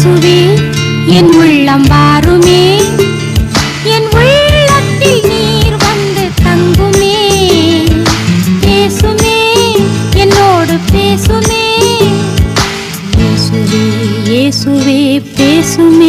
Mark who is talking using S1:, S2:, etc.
S1: இயேசுவே என் உள்ளம் வாருமே, என் உள்ளத்தில் நீர் வந்து தங்குமே. பேசுமே, என்னோடு பேசுமே. இயேசுவே இயேசுவே பேசுமே.